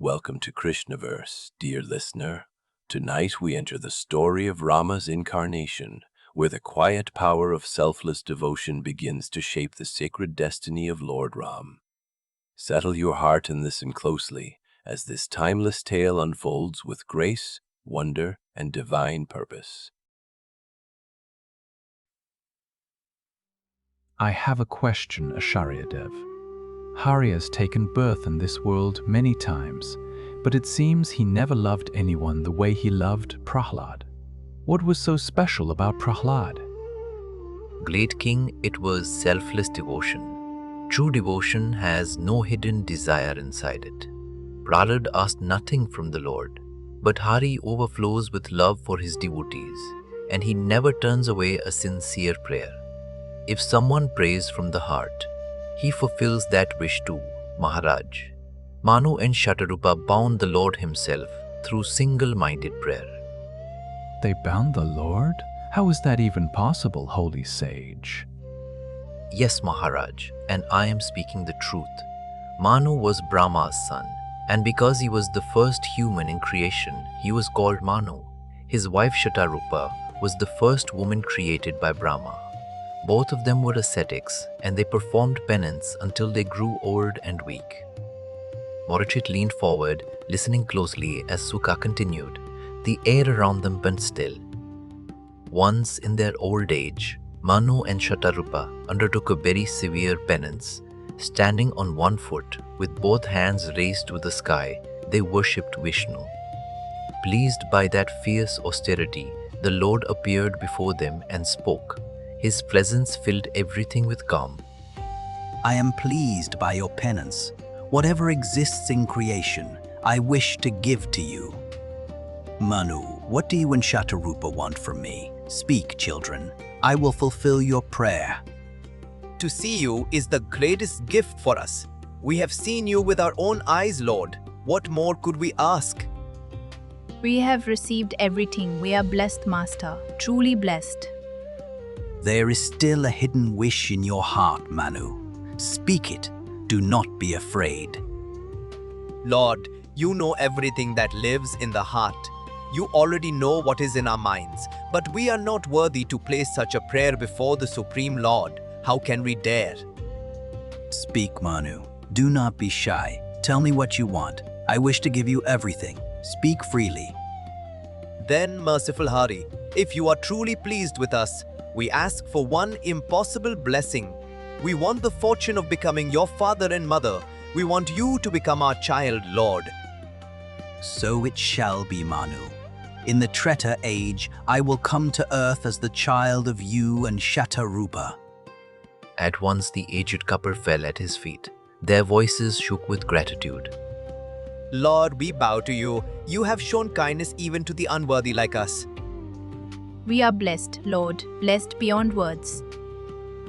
Welcome to Krishnaverse, dear listener. Tonight we enter the story of Rama's incarnation, where the quiet power of selfless devotion begins to shape the sacred destiny of Lord Ram. Settle your heart and listen closely, as this timeless tale unfolds with grace, wonder, and divine purpose. I have a question, Acharyadev. Hari has taken birth in this world many times, but it seems he never loved anyone the way he loved Prahlad. What was so special about Prahlad? Great King, it was selfless devotion. True devotion has no hidden desire inside it. Prahlad asked nothing from the Lord, but Hari overflows with love for his devotees, and he never turns away a sincere prayer. If someone prays from the heart, he fulfills that wish too, Maharaj. Manu and Shatarupa bound the Lord himself through single-minded prayer. They bound the Lord? How is that even possible, holy sage? Yes, Maharaj, and I am speaking the truth. Manu was Brahma's son, and because he was the first human in creation, he was called Manu. His wife Shatarupa was the first woman created by Brahma. Both of them were ascetics, and they performed penance until they grew old and weak. Morishit leaned forward, listening closely as Sukha continued. The air around them bent still. Once in their old age, Manu and Shatarupa undertook a very severe penance. Standing on one foot, with both hands raised to the sky, they worshipped Vishnu. Pleased by that fierce austerity, the Lord appeared before them and spoke. His presence filled everything with calm. I am pleased by your penance. Whatever exists in creation, I wish to give to you. Manu, what do you and Shatarupa want from me? Speak, children. I will fulfill your prayer. To see you is the greatest gift for us. We have seen you with our own eyes, Lord. What more could we ask? We have received everything. We are blessed, Master. Truly blessed. There is still a hidden wish in your heart, Manu. Speak it. Do not be afraid. Lord, you know everything that lives in the heart. You already know what is in our minds, but we are not worthy to place such a prayer before the Supreme Lord. How can we dare? Speak, Manu. Do not be shy. Tell me what you want. I wish to give you everything. Speak freely. Then, merciful Hari, if you are truly pleased with us, we ask for one impossible blessing. We want the fortune of becoming your father and mother. We want you to become our child, Lord. So it shall be, Manu. In the Treta age, I will come to earth as the child of you and Shatarupa. At once the aged couple fell at his feet. Their voices shook with gratitude. Lord, we bow to you. You have shown kindness even to the unworthy like us. We are blessed, Lord, blessed beyond words.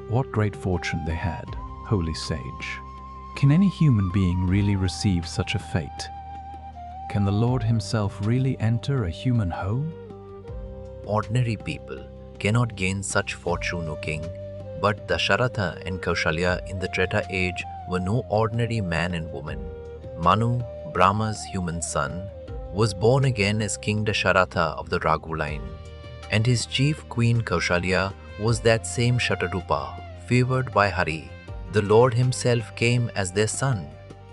What great fortune they had, holy sage. Can any human being really receive such a fate? Can the Lord himself really enter a human home? Ordinary people cannot gain such fortune, O king. But Dasharatha and Kaushalya in the Treta age were no ordinary man and woman. Manu, Brahma's human son, was born again as King Dasharatha of the Raghu line. And his chief queen Kaushalya was that same Shatarupa, favored by Hari. The Lord himself came as their son.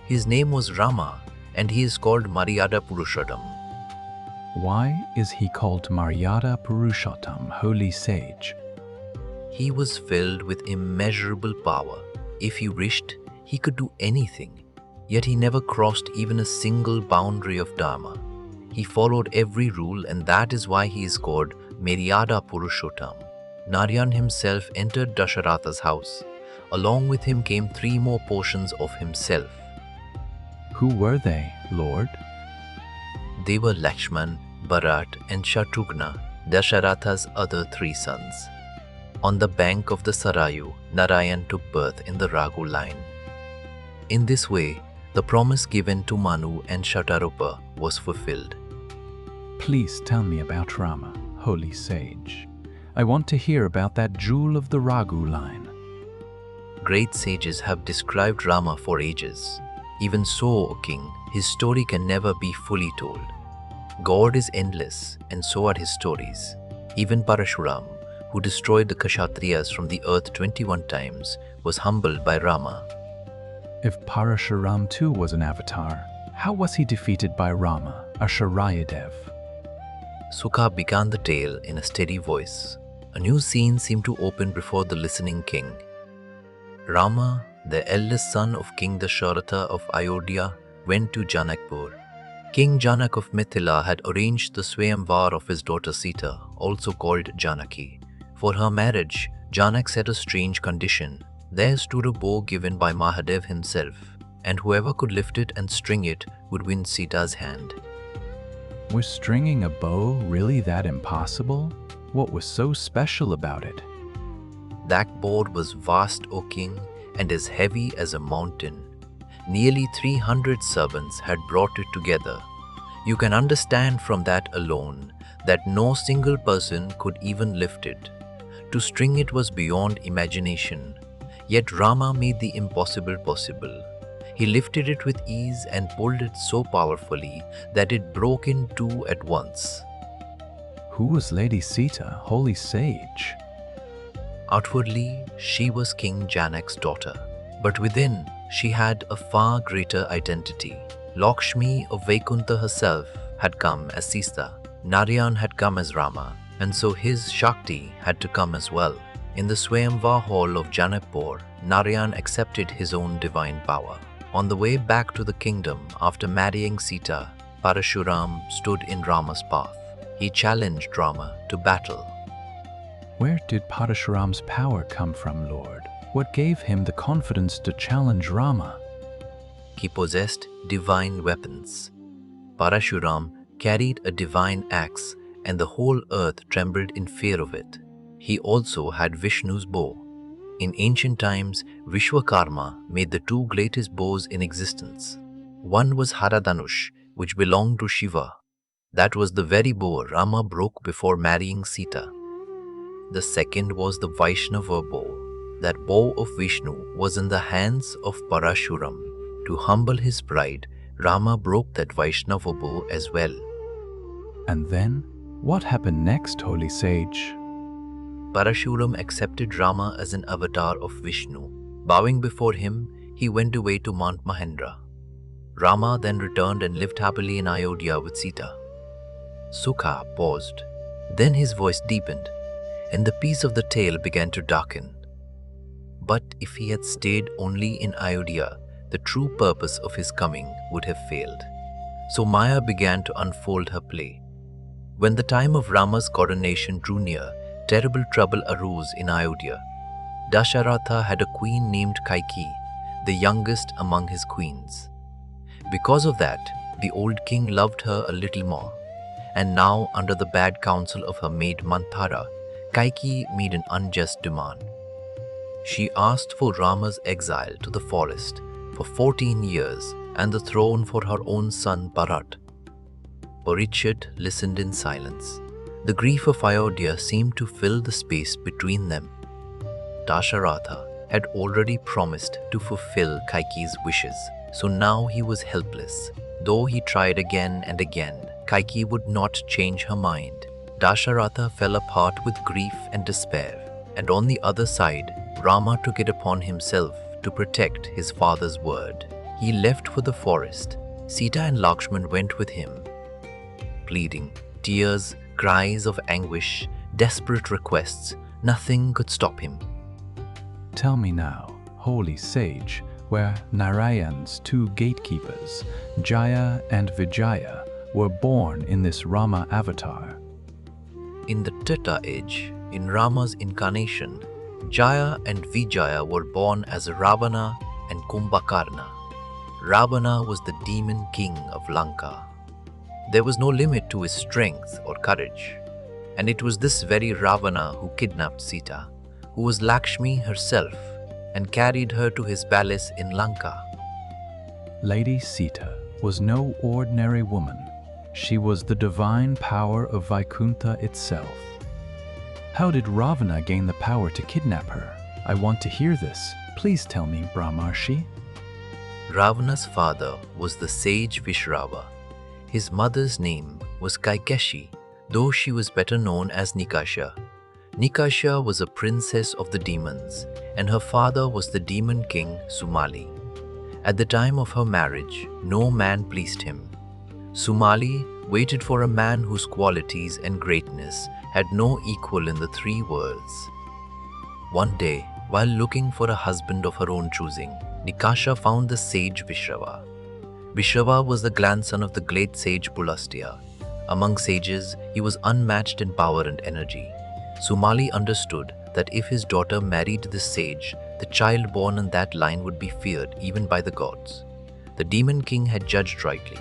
His name was Rama, and he is called Maryada Purushottam. Why is he called Maryada Purushottam, holy sage? He was filled with immeasurable power. If he wished, he could do anything. Yet he never crossed even a single boundary of dharma. He followed every rule, and that is why he is called Maryada Purushottam. Narayan himself entered Dasharatha's house. Along with him came 3 more portions of himself. Who were they, Lord? They were Lakshman, Bharat, and Shatrughna, Dasharatha's other 3 sons. On the bank of the Sarayu, Narayan took birth in the Raghu line. In this way, the promise given to Manu and Shatarupa was fulfilled. Please tell me about Rama, holy sage. I want to hear about that jewel of the Raghu line. Great sages have described Rama for ages. Even so, O king, his story can never be fully told. God is endless, and so are his stories. Even Parashuram, who destroyed the Kshatriyas from the earth 21 times, was humbled by Rama. If Parashuram too was an avatar, how was he defeated by Rama, a Sharayadev? Sukha began the tale in a steady voice. A new scene seemed to open before the listening king. Rama, the eldest son of King Dasharatha of Ayodhya, went to Janakpur. King Janak of Mithila had arranged the Swayamvar of his daughter Sita, also called Janaki. For her marriage, Janak set a strange condition. There stood a bow given by Mahadev himself, and whoever could lift it and string it would win Sita's hand. Was stringing a bow really that impossible? What was so special about it? That board was vast, O king, and as heavy as a mountain. Nearly 300 servants had brought it together. You can understand from that alone that no single person could even lift it. To string it was beyond imagination. Yet Rama made the impossible possible. He lifted it with ease and pulled it so powerfully that it broke in two at once. Who was Lady Sita, holy sage? Outwardly, she was King Janak's daughter, but within, she had a far greater identity. Lakshmi of Vaikuntha herself had come as Sita, Narayan had come as Rama, and so his Shakti had to come as well. In the Swayamvar hall of Janakpur, Narayan accepted his own divine power. On the way back to the kingdom after marrying Sita, Parashuram stood in Rama's path. He challenged Rama to battle. Where did Parashuram's power come from, Lord? What gave him the confidence to challenge Rama? He possessed divine weapons. Parashuram carried a divine axe, and the whole earth trembled in fear of it. He also had Vishnu's bow. In ancient times, Vishwakarma made the two greatest bows in existence. One was Haradanush, which belonged to Shiva. That was the very bow Rama broke before marrying Sita. The second was the Vaishnava bow. That bow of Vishnu was in the hands of Parashuram. To humble his pride, Rama broke that Vaishnava bow as well. And then, what happened next, holy sage? Parashuram accepted Rama as an avatar of Vishnu. Bowing before him, he went away to Mount Mahendra. Rama then returned and lived happily in Ayodhya with Sita. Sukha paused. Then his voice deepened, and the peace of the tale began to darken. But if he had stayed only in Ayodhya, the true purpose of his coming would have failed. So Maya began to unfold her play. When the time of Rama's coronation drew near, terrible trouble arose in Ayodhya. Dasharatha had a queen named Kaikeyi, the youngest among his queens. Because of that, the old king loved her a little more. And now, under the bad counsel of her maid Manthara, Kaikeyi made an unjust demand. She asked for Rama's exile to the forest for 14 years and the throne for her own son Bharat. Parikshit listened in silence. The grief of Ayodhya seemed to fill the space between them. Dasharatha had already promised to fulfill Kaikeyi's wishes, so now he was helpless. Though he tried again and again, Kaikeyi would not change her mind. Dasharatha fell apart with grief and despair, and on the other side, Rama took it upon himself to protect his father's word. He left for the forest. Sita and Lakshman went with him. Pleading, tears, cries of anguish, desperate requests, nothing could stop him. Tell me now, holy sage, where Narayan's two gatekeepers, Jaya and Vijaya, were born in this Rama avatar. In the Treta age, in Rama's incarnation, Jaya and Vijaya were born as Ravana and Kumbhakarna. Ravana was the demon king of Lanka. There was no limit to his strength or courage. And it was this very Ravana who kidnapped Sita, who was Lakshmi herself, and carried her to his palace in Lanka. Lady Sita was no ordinary woman. She was the divine power of Vaikuntha itself. How did Ravana gain the power to kidnap her? I want to hear this. Please tell me, Brahmarshi. Ravana's father was the sage Vishrava. His mother's name was Kaikeshi, though she was better known as Nikasha. Nikasha was a princess of the demons, and her father was the demon king Sumali. At the time of her marriage, no man pleased him. Sumali waited for a man whose qualities and greatness had no equal in the three worlds. One day, while looking for a husband of her own choosing, Nikasha found the sage Vishrava. Vishrava was the grandson of the great sage Pulastya. Among sages, he was unmatched in power and energy. Sumali understood that if his daughter married this sage, the child born in that line would be feared even by the gods. The demon king had judged rightly.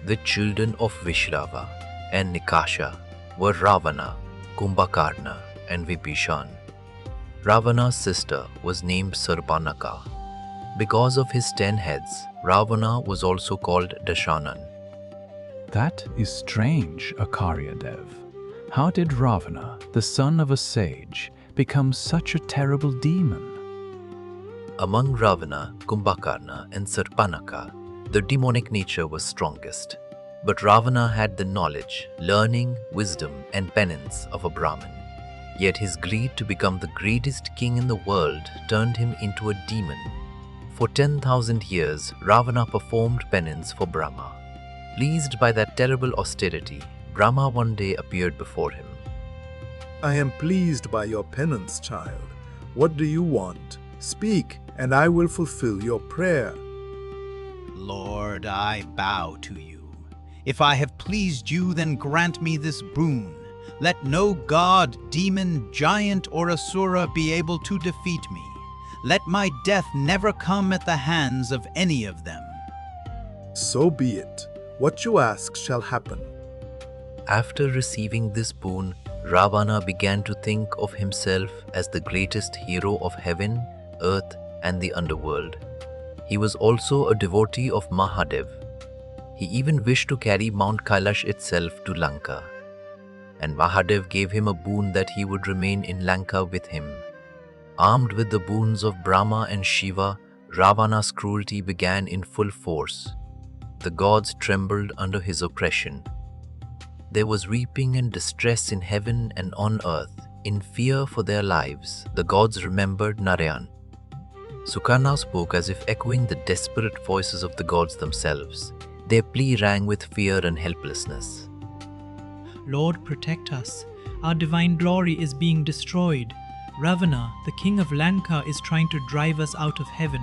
The children of Vishrava and Nikasha were Ravana, Kumbhakarna, and Vibhishan. Ravana's sister was named Sarpanaka. Because of his 10 heads, Ravana was also called Dashanan. That is strange, Akaryadev. How did Ravana, the son of a sage, become such a terrible demon? Among Ravana, Kumbhakarna, and Sarpanaka, the demonic nature was strongest. But Ravana had the knowledge, learning, wisdom, and penance of a Brahmin. Yet his greed to become the greatest king in the world turned him into a demon. For 10,000 years, Ravana performed penance for Brahma. Pleased by that terrible austerity, Brahma one day appeared before him. I am pleased by your penance, child. What do you want? Speak, and I will fulfill your prayer. Lord, I bow to you. If I have pleased you, then grant me this boon. Let no god, demon, giant, or asura be able to defeat me. Let my death never come at the hands of any of them. So be it. What you ask shall happen. After receiving this boon, Ravana began to think of himself as the greatest hero of heaven, earth, and the underworld. He was also a devotee of Mahadev. He even wished to carry Mount Kailash itself to Lanka. And Mahadev gave him a boon that he would remain in Lanka with him. Armed with the boons of Brahma and Shiva, Ravana's cruelty began in full force. The gods trembled under his oppression. There was weeping and distress in heaven and on earth. In fear for their lives, the gods remembered Narayan. Sukarna spoke as if echoing the desperate voices of the gods themselves. Their plea rang with fear and helplessness. Lord, protect us. Our divine glory is being destroyed. Ravana, the king of Lanka, is trying to drive us out of heaven.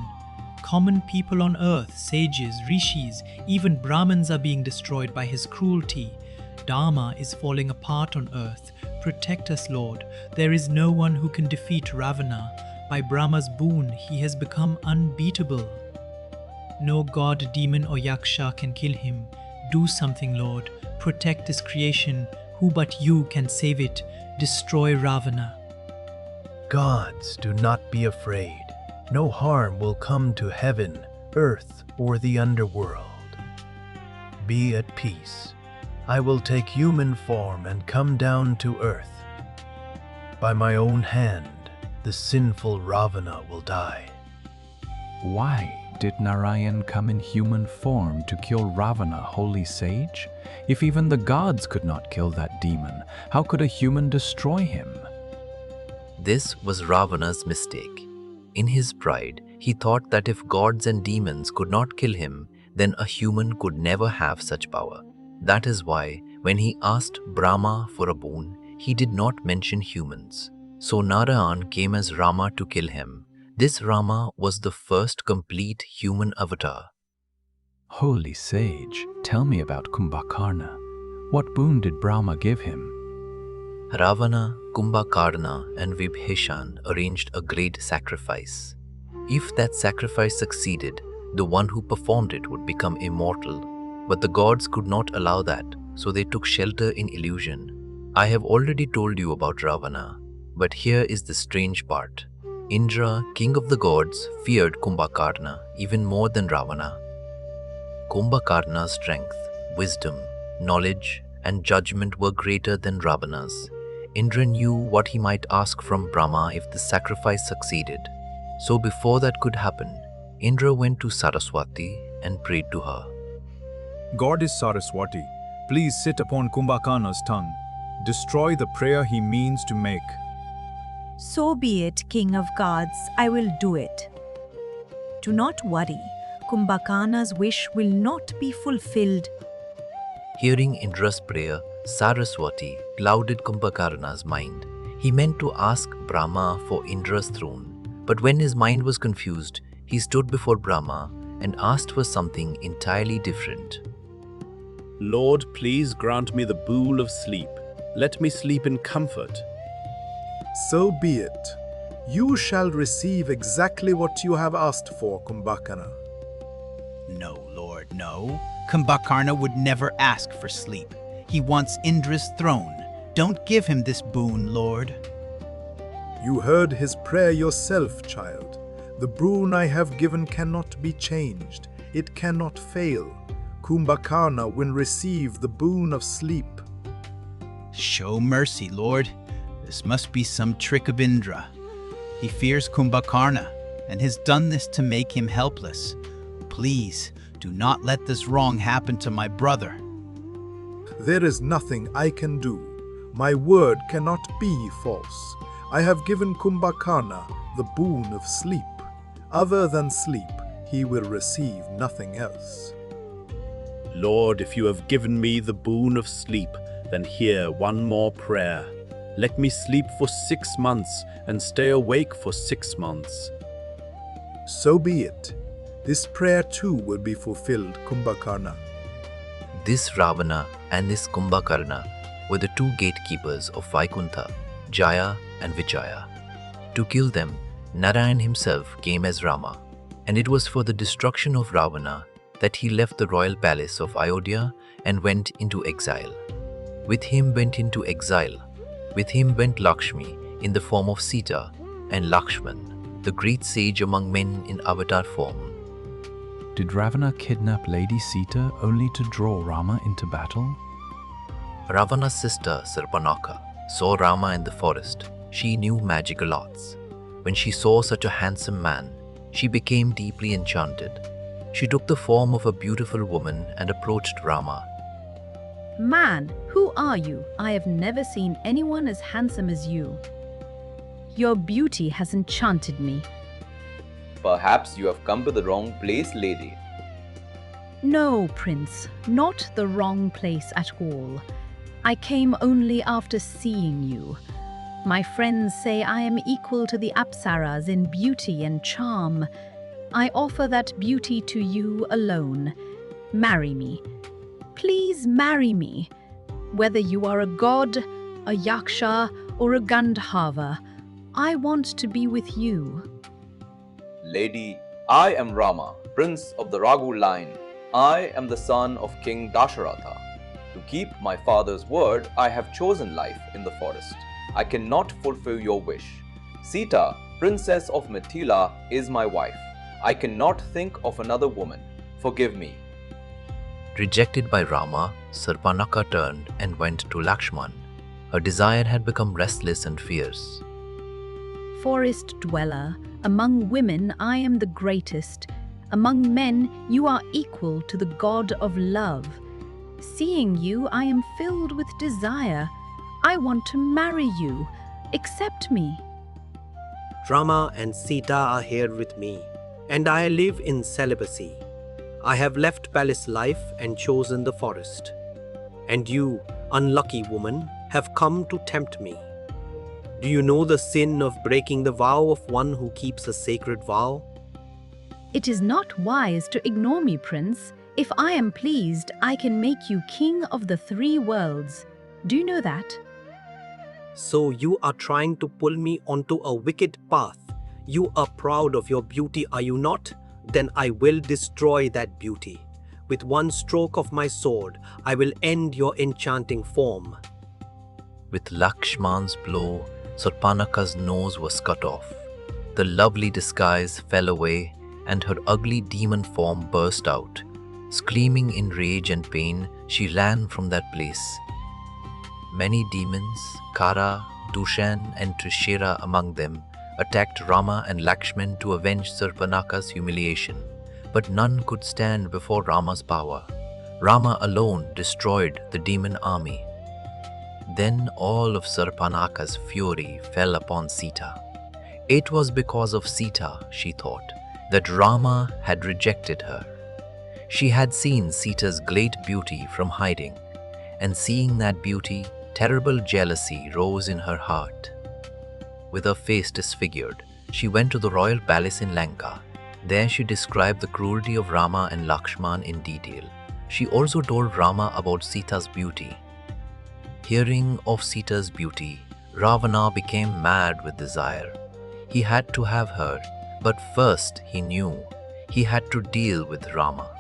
Common people on earth, sages, rishis, even Brahmins are being destroyed by his cruelty. Dharma is falling apart on earth. Protect us, Lord. There is no one who can defeat Ravana. By Brahma's boon, he has become unbeatable. No god, demon, or yaksha can kill him. Do something, Lord. Protect this creation. Who but you can save it? Destroy Ravana. Gods, do not be afraid. No harm will come to heaven, earth, or the underworld. Be at peace. I will take human form and come down to earth. By my own hand, the sinful Ravana will die. Why did Narayan come in human form to kill Ravana, holy sage? If even the gods could not kill that demon, how could a human destroy him? This was Ravana's mistake. In his pride, he thought that if gods and demons could not kill him, then a human could never have such power. That is why, when he asked Brahma for a boon, he did not mention humans. So Narayan came as Rama to kill him. This Rama was the first complete human avatar. Holy sage, tell me about Kumbhakarna. What boon did Brahma give him? Ravana, Kumbhakarna, and Vibhishan arranged a great sacrifice. If that sacrifice succeeded, the one who performed it would become immortal. But the gods could not allow that, so they took shelter in illusion. I have already told you about Ravana, but here is the strange part. Indra, king of the gods, feared Kumbhakarna even more than Ravana. Kumbhakarna's strength, wisdom, knowledge, and judgment were greater than Ravana's. Indra knew what he might ask from Brahma if the sacrifice succeeded. So before that could happen, Indra went to Saraswati and prayed to her. Goddess Saraswati, please sit upon Kumbhakarna's tongue. Destroy the prayer he means to make. So be it, King of Gods, I will do it. Do not worry, Kumbhakarna's wish will not be fulfilled. Hearing Indra's prayer, Saraswati clouded Kumbhakarna's mind. He meant to ask Brahma for Indra's throne, but when his mind was confused, he stood before Brahma and asked for something entirely different. Lord, please grant me the boon of sleep. Let me sleep in comfort. So be it. You shall receive exactly what you have asked for, Kumbhakarna. No, Lord, no. Kumbhakarna would never ask for sleep. He wants Indra's throne. Don't give him this boon, Lord. You heard his prayer yourself, child. The boon I have given cannot be changed. It cannot fail. Kumbhakarna will receive the boon of sleep. Show mercy, Lord. This must be some trick of Indra. He fears Kumbhakarna and has done this to make him helpless. Please, do not let this wrong happen to my brother. There is nothing I can do. My word cannot be false. I have given Kumbhakarna the boon of sleep. Other than sleep, he will receive nothing else. Lord, if you have given me the boon of sleep, then hear one more prayer. Let me sleep for 6 months and stay awake for 6 months. So be it. This prayer too will be fulfilled, Kumbhakarna. This Ravana and this Kumbhakarna were the two gatekeepers of Vaikuntha, Jaya and Vijaya. To kill them, Narayan himself came as Rama, and it was for the destruction of Ravana that he left the royal palace of Ayodhya and went into exile. With him went into exile. With him went Lakshmi in the form of Sita and Lakshman, the great sage among men in avatar form. Did Ravana kidnap Lady Sita only to draw Rama into battle? Ravana's sister Sarpanaka saw Rama in the forest. She knew magical arts. When she saw such a handsome man, she became deeply enchanted. She took the form of a beautiful woman and approached Rama. Man, who are you? I have never seen anyone as handsome as you. Your beauty has enchanted me. Perhaps you have come to the wrong place, lady. No, Prince, not the wrong place at all. I came only after seeing you. My friends say I am equal to the Apsaras in beauty and charm. I offer that beauty to you alone. Marry me. Please marry me. Whether you are a god, a yaksha, or a Gandharva, I want to be with you. Lady, I am Rama, prince of the Raghu line. I am the son of King Dasharatha. To keep my father's word, I have chosen life in the forest. I cannot fulfill your wish. Sita, princess of Mithila, is my wife. I cannot think of another woman. Forgive me. Rejected by Rama, Sarpanaka turned and went to Lakshman. Her desire had become restless and fierce. Forest dweller, among women I am the greatest. Among men you are equal to the god of love. Seeing you, I am filled with desire. I want to marry you. Accept me. Rama and Sita are here with me, and I live in celibacy. I have left palace life and chosen the forest. And you, unlucky woman, have come to tempt me. Do you know the sin of breaking the vow of one who keeps a sacred vow? It is not wise to ignore me, Prince. If I am pleased, I can make you king of the 3 worlds. Do you know that? So you are trying to pull me onto a wicked path. You are proud of your beauty, are you not? Then I will destroy that beauty. With one stroke of my sword, I will end your enchanting form. With Lakshman's blow, Sarpanaka's nose was cut off. The lovely disguise fell away, and her ugly demon form burst out. Screaming in rage and pain, she ran from that place. Many demons, Kara, Dushan and Trishira among them, attacked Rama and Lakshman to avenge Sarpanaka's humiliation, but none could stand before Rama's power. Rama alone destroyed the demon army. Then all of Sarpanaka's fury fell upon Sita. It was because of Sita, she thought, that Rama had rejected her. She had seen Sita's great beauty from hiding, and seeing that beauty, terrible jealousy rose in her heart. With her face disfigured, she went to the royal palace in Lanka. There she described the cruelty of Rama and Lakshman in detail. She also told Rama about Sita's beauty. Hearing of Sita's beauty, Ravana became mad with desire. He had to have her, but first he knew he had to deal with Rama.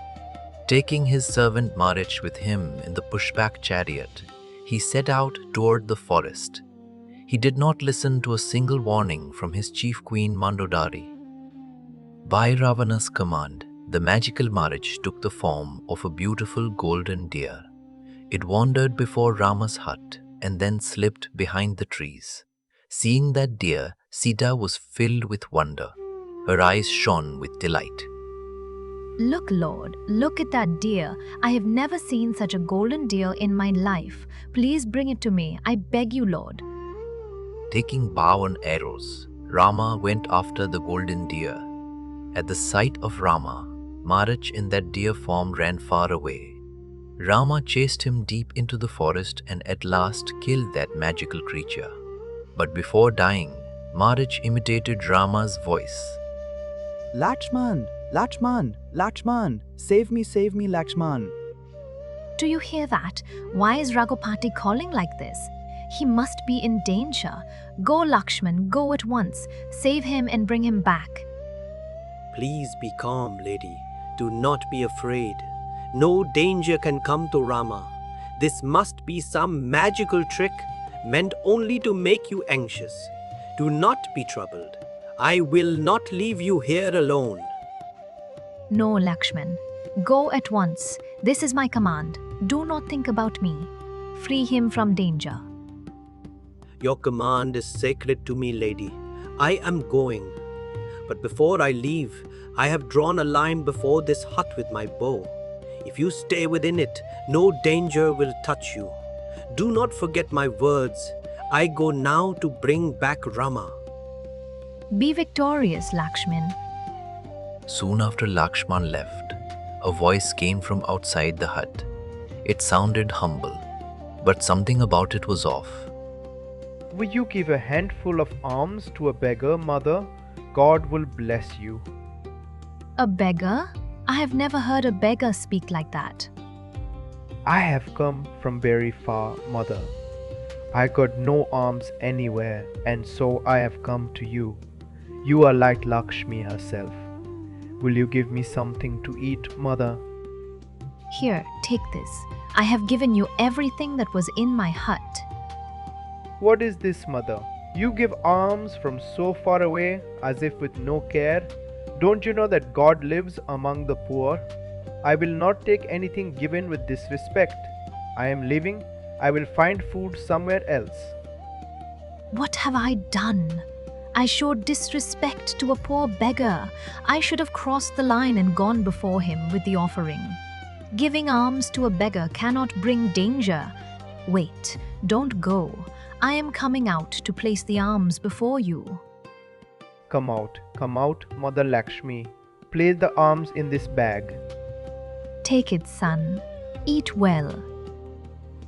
Taking his servant Marich with him in the pushback chariot, he set out toward the forest. He did not listen to a single warning from his chief queen Mandodari. By Ravana's command, the magical Marich took the form of a beautiful golden deer. It wandered before Rama's hut and then slipped behind the trees. Seeing that deer, Sita was filled with wonder. Her eyes shone with delight. Look, Lord, look at that deer. I have never seen such a golden deer in my life. Please bring it to me. I beg you, Lord. Taking bow and arrows, Rama went after the golden deer. At the sight of Rama, Marich in that deer form ran far away. Rama chased him deep into the forest and at last killed that magical creature. But before dying, Marich imitated Rama's voice. Lakshman, Lakshman, Lakshman, save me, Lakshman. Do you hear that? Why is Raghupati calling like this? He must be in danger. Go, Lakshman, go at once. Save him and bring him back. Please be calm, lady. Do not be afraid. No danger can come to Rama. This must be some magical trick meant only to make you anxious. Do not be troubled. I will not leave you here alone. No, Lakshman. Go at once. This is my command. Do not think about me. Free him from danger. Your command is sacred to me, lady. I am going. But before I leave, I have drawn a line before this hut with my bow. If you stay within it, no danger will touch you. Do not forget my words. I go now to bring back Rama. Be victorious, Lakshman. Soon after Lakshman left, a voice came from outside the hut. It sounded humble, but something about it was off. Will you give a handful of alms to a beggar, mother? God will bless you. A beggar? I have never heard a beggar speak like that. I have come from very far, mother. I got no alms anywhere, and so I have come to you. You are like Lakshmi herself. Will you give me something to eat, mother? Here, take this. I have given you everything that was in my hut. What is this, mother? You give alms from so far away, as if with no care. Don't you know that God lives among the poor? I will not take anything given with disrespect. I am leaving. I will find food somewhere else. What have I done? I showed disrespect to a poor beggar. I should have crossed the line and gone before him with the offering. Giving alms to a beggar cannot bring danger. Wait, don't go. I am coming out to place the alms before you. Come out, Mother Lakshmi. Place the alms in this bag. Take it, son. Eat well.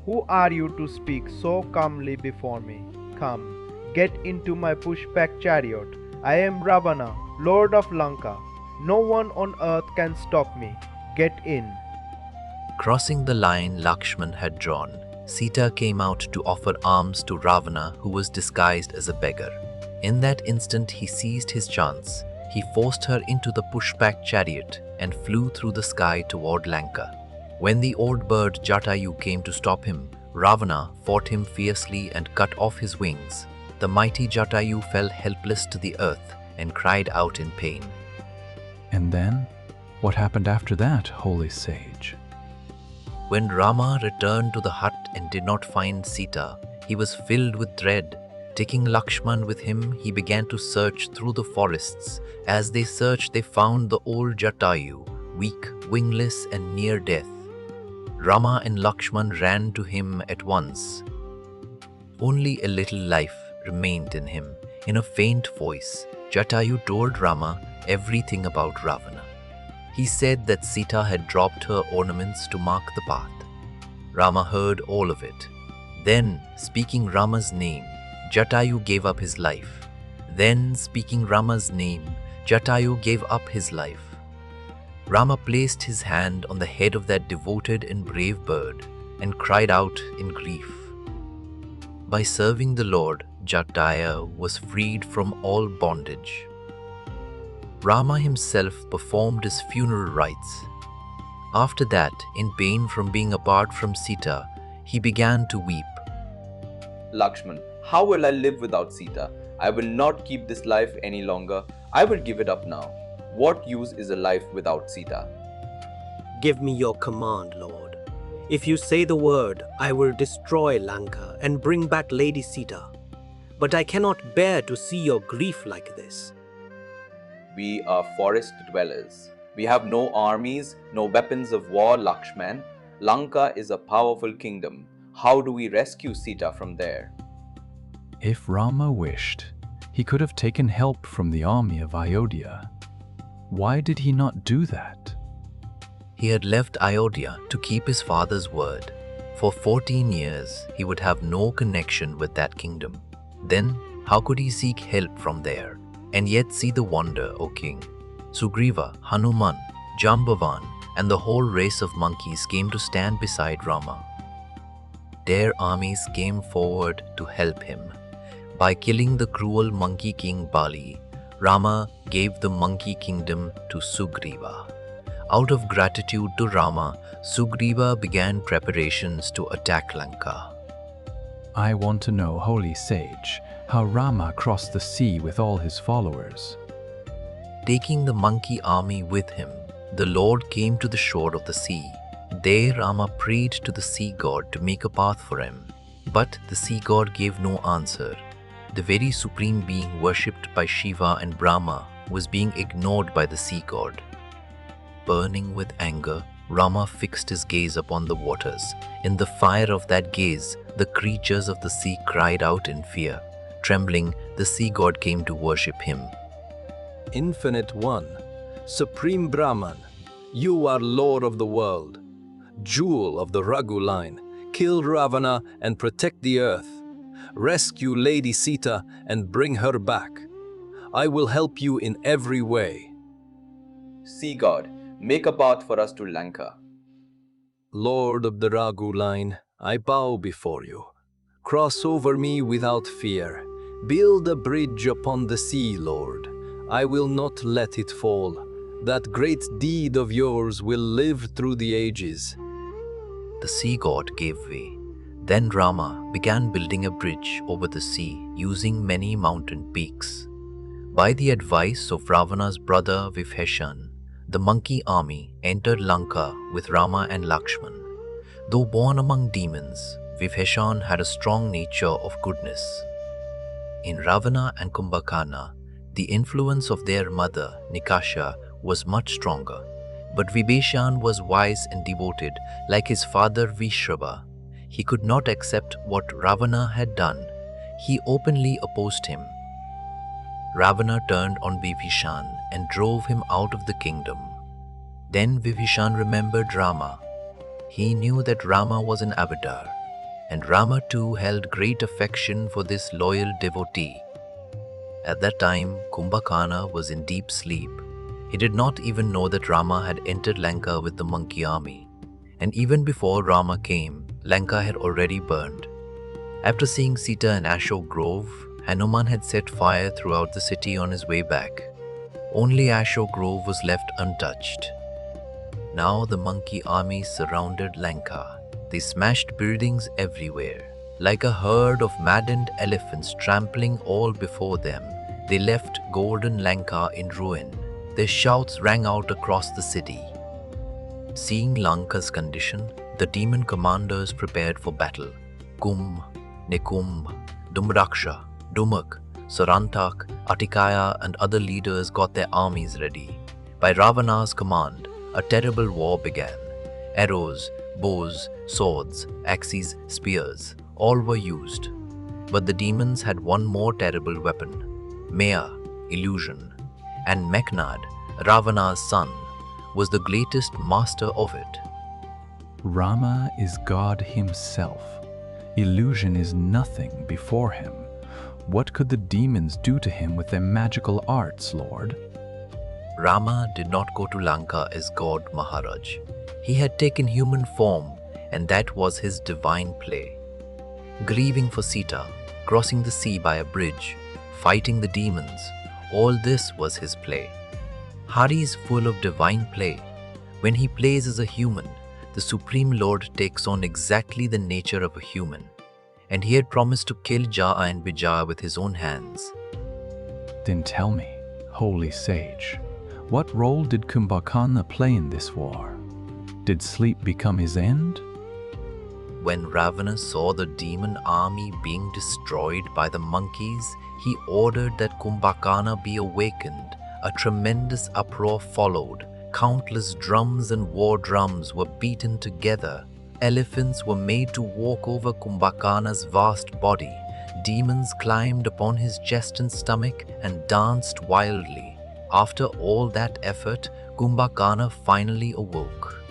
Who are you to speak so calmly before me? Come, get into my pushback chariot. I am Ravana, Lord of Lanka. No one on earth can stop me. Get in. Crossing the line Lakshman had drawn, Sita came out to offer alms to Ravana, who was disguised as a beggar. In that instant, he seized his chance. He forced her into the pushback chariot and flew through the sky toward Lanka. When the old bird Jatayu came to stop him, Ravana fought him fiercely and cut off his wings. The mighty Jatayu fell helpless to the earth and cried out in pain. And then, what happened after that, holy sage? When Rama returned to the hut and did not find Sita, he was filled with dread. Taking Lakshman with him, he began to search through the forests. As they searched, they found the old Jatayu, weak, wingless, and near death. Rama and Lakshman ran to him at once. Only a little life remained in him. In a faint voice, Jatayu told Rama everything about Ravana. He said that Sita had dropped her ornaments to mark the path. Rama heard all of it. Then, speaking Rama's name, Jatayu gave up his life. Then, speaking Rama's name, Jatayu gave up his life. Rama placed his hand on the head of that devoted and brave bird and cried out in grief. By serving the Lord, Jatayu was freed from all bondage. Rama himself performed his funeral rites. After that, in pain from being apart from Sita, he began to weep. Lakshman, how will I live without Sita? I will not keep this life any longer. I will give it up now. What use is a life without Sita? Give me your command, Lord. If you say the word, I will destroy Lanka and bring back Lady Sita. But I cannot bear to see your grief like this. We are forest dwellers. We have no armies, no weapons of war, Lakshman. Lanka is a powerful kingdom. How do we rescue Sita from there? If Rama wished, he could have taken help from the army of Ayodhya. Why did he not do that? He had left Ayodhya to keep his father's word. For 14 years, he would have no connection with that kingdom. Then, how could he seek help from there? And yet see the wonder, O king. Sugriva, Hanuman, Jambavan, and the whole race of monkeys came to stand beside Rama. Their armies came forward to help him. By killing the cruel monkey king Bali, Rama gave the monkey kingdom to Sugriva. Out of gratitude to Rama, Sugriva began preparations to attack Lanka. I want to know, holy sage, how Rama crossed the sea with all his followers. Taking the monkey army with him, the Lord came to the shore of the sea. There Rama prayed to the sea god to make a path for him. But the sea god gave no answer. The very supreme being worshipped by Shiva and Brahma was being ignored by the sea god. Burning with anger, Rama fixed his gaze upon the waters. In the fire of that gaze, the creatures of the sea cried out in fear. Trembling, the sea god came to worship him. Infinite One, Supreme Brahman, you are Lord of the world. Jewel of the Raghu line, kill Ravana and protect the earth. Rescue Lady Sita and bring her back. I will help you in every way. Sea God, make a path for us to Lanka. Lord of the Raghu line, I bow before you. Cross over me without fear. Build a bridge upon the sea, Lord. I will not let it fall. That great deed of yours will live through the ages. The sea god gave way. Then Rama began building a bridge over the sea using many mountain peaks. By the advice of Ravana's brother Vibhishan, the monkey army entered Lanka with Rama and Lakshman. Though born among demons, Vibhishan had a strong nature of goodness. In Ravana and Kumbhakarna, the influence of their mother, Nikasha, was much stronger. But Vibhishan was wise and devoted, like his father Vishrava. He could not accept what Ravana had done. He openly opposed him. Ravana turned on Vibhishan and drove him out of the kingdom. Then Vibhishan remembered Rama. He knew that Rama was an avatar, and Rama too held great affection for this loyal devotee. At that time, Kumbhakarna was in deep sleep. He did not even know that Rama had entered Lanka with the monkey army. And even before Rama came, Lanka had already burned. After seeing Sita in Ashok Grove, Hanuman had set fire throughout the city on his way back. Only Ashok Grove was left untouched. Now the monkey army surrounded Lanka. They smashed buildings everywhere. Like a herd of maddened elephants trampling all before them, they left golden Lanka in ruin. Their shouts rang out across the city. Seeing Lanka's condition, the demon commanders prepared for battle. Kum, Nikum, Dumraksha, Dumak, Sarantak, Atikaya, and other leaders got their armies ready. By Ravana's command, a terrible war began. Arrows, bows, swords, axes, spears, all were used. But the demons had one more terrible weapon, Maya, illusion, and Mekhnad, Ravana's son, was the greatest master of it. Rama is God himself. Illusion is nothing before him. What could the demons do to him with their magical arts, Lord? Rama did not go to Lanka as God Maharaj. He had taken human form, and that was his divine play. Grieving for Sita, crossing the sea by a bridge, fighting the demons, all this was his play. Hari is full of divine play. When he plays as a human, the Supreme Lord takes on exactly the nature of a human, and he had promised to kill Jaa and Bijaa with his own hands. Then tell me, holy sage, what role did Kumbhakarna play in this war? Did sleep become his end? When Ravana saw the demon army being destroyed by the monkeys, he ordered that Kumbhakarna be awakened. A tremendous uproar followed. Countless drums and war drums were beaten together. Elephants were made to walk over Kumbhakarna's vast body. Demons climbed upon his chest and stomach and danced wildly. After all that effort, Kumbhakarna finally awoke.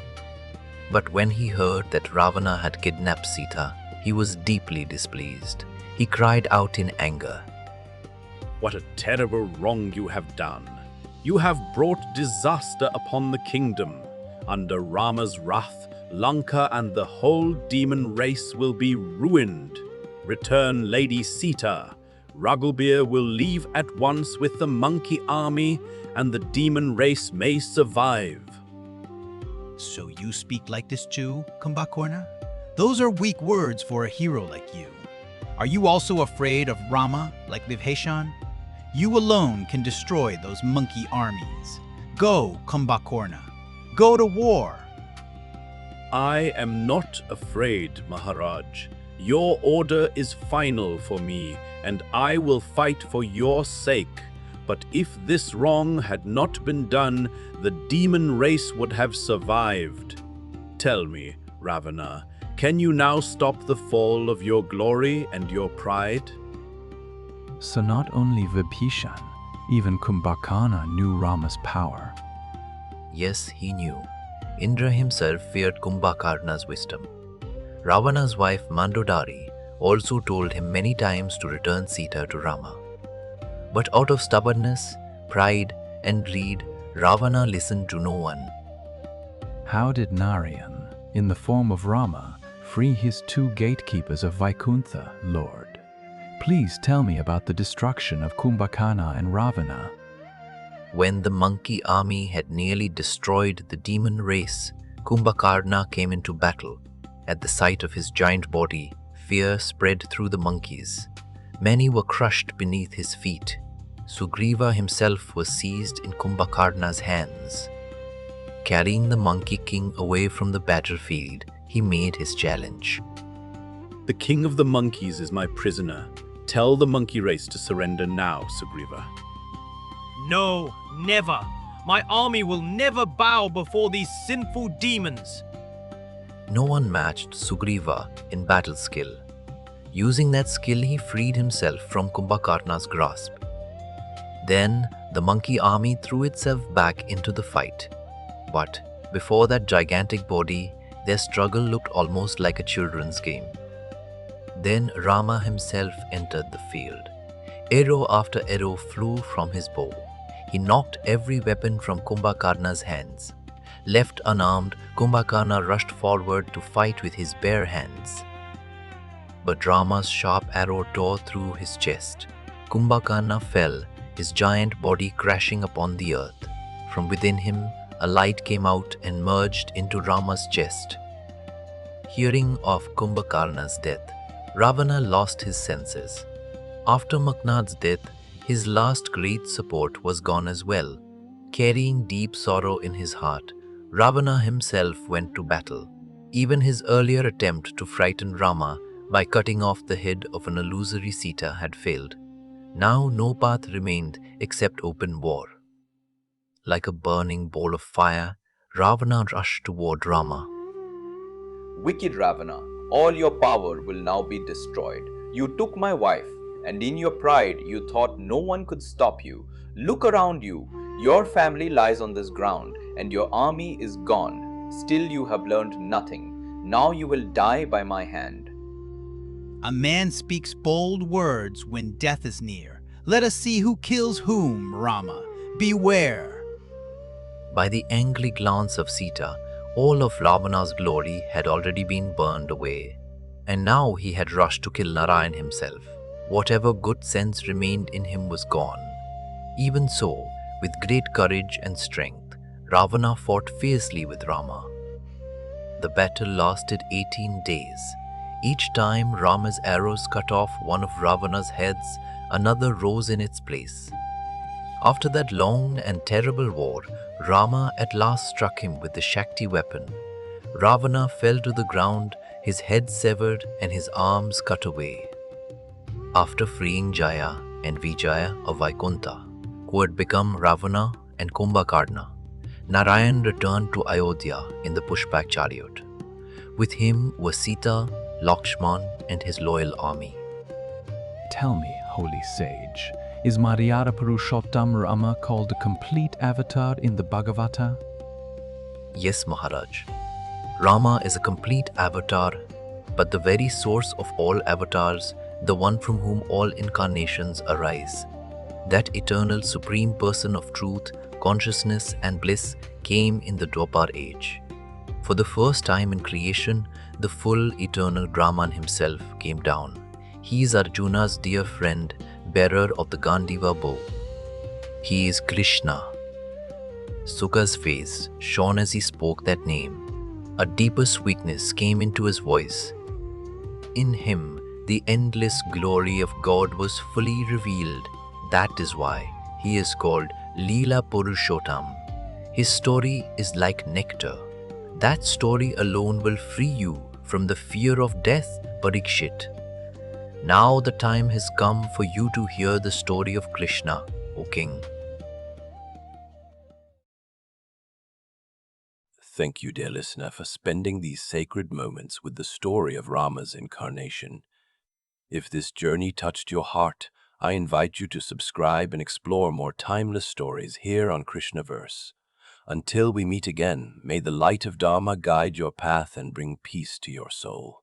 But when he heard that Ravana had kidnapped Sita, he was deeply displeased. He cried out in anger, "What a terrible wrong you have done! You have brought disaster upon the kingdom. Under Rama's wrath, Lanka and the whole demon race will be ruined. Return Lady Sita. Raghubir will leave at once with the monkey army, and the demon race may survive." So you speak like this too, Kumbhakarna? Those are weak words for a hero like you. Are you also afraid of Rama, like Vibhishan? You alone can destroy those monkey armies. Go, Kumbhakarna. Go to war. I am not afraid, Maharaj. Your order is final for me, and I will fight for your sake. But if this wrong had not been done, the demon race would have survived. Tell me, Ravana, can you now stop the fall of your glory and your pride? So not only Vibhishan, even Kumbhakarna knew Rama's power. Yes, he knew. Indra himself feared Kumbhakarna's wisdom. Ravana's wife Mandodari also told him many times to return Sita to Rama. But out of stubbornness, pride, and greed, Ravana listened to no one. How did Narayan, in the form of Rama, free his two gatekeepers of Vaikuntha, Lord? Please tell me about the destruction of Kumbhakarna and Ravana. When the monkey army had nearly destroyed the demon race, Kumbhakarna came into battle. At the sight of his giant body, fear spread through the monkeys. Many were crushed beneath his feet. Sugriva himself was seized in Kumbhakarna's hands. Carrying the Monkey King away from the battlefield, he made his challenge. The king of the monkeys is my prisoner. Tell the monkey race to surrender now, Sugriva. No, never. My army will never bow before these sinful demons. No one matched Sugriva in battle skill. Using that skill, he freed himself from Kumbhakarna's grasp. Then the monkey army threw itself back into the fight. But before that gigantic body, their struggle looked almost like a children's game. Then Rama himself entered the field. Arrow after arrow flew from his bow. He knocked every weapon from Kumbhakarna's hands. Left unarmed, Kumbhakarna rushed forward to fight with his bare hands. But Rama's sharp arrow tore through his chest. Kumbhakarna fell, his giant body crashing upon the earth. From within him, a light came out and merged into Rama's chest. Hearing of Kumbhakarna's death, Ravana lost his senses. After Makhnad's death, his last great support was gone as well. Carrying deep sorrow in his heart, Ravana himself went to battle. Even his earlier attempt to frighten Rama by cutting off the head of an illusory Sita had failed. Now no path remained except open war. Like a burning ball of fire, Ravana rushed toward Rama. Wicked Ravana, all your power will now be destroyed. You took my wife, and in your pride you thought no one could stop you. Look around you. Your family lies on this ground, and your army is gone. Still you have learned nothing. Now you will die by my hand. A man speaks bold words when death is near. Let us see who kills whom, Rama. Beware. By the angry glance of Sita, all of Ravana's glory had already been burned away, and now he had rushed to kill Narayan himself. Whatever good sense remained in him was gone. Even so, with great courage and strength, Ravana fought fiercely with Rama. The battle lasted 18 days. Each time Rama's arrows cut off one of Ravana's heads, another rose in its place. After that long and terrible war, Rama at last struck him with the Shakti weapon. Ravana fell to the ground, his head severed and his arms cut away. After freeing Jaya and Vijaya of Vaikuntha, who had become Ravana and Kumbhakarna, Narayan returned to Ayodhya in the Pushpak chariot. With him were Sita, Lakshman and his loyal army. Tell me, holy sage, is Maryada Purushottam Rama called a complete avatar in the Bhagavata? Yes, Maharaj. Rama is a complete avatar, but the very source of all avatars, the one from whom all incarnations arise. That eternal supreme person of truth, consciousness and bliss came in the Dwapar age. For the first time in creation, the full eternal Brahman himself came down. He is Arjuna's dear friend, bearer of the Gandiva bow. He is Krishna. Sukha's face shone as he spoke that name. A deeper sweetness came into his voice. In him, the endless glory of God was fully revealed. That is why he is called Leela Purushottam. His story is like nectar. That story alone will free you from the fear of death, Parikshit. Now the time has come for you to hear the story of Krishna, O King. Thank you, dear listener, for spending these sacred moments with the story of Rama's incarnation. If this journey touched your heart, I invite you to subscribe and explore more timeless stories here on Krishnaverse. Until we meet again, may the light of Dharma guide your path and bring peace to your soul.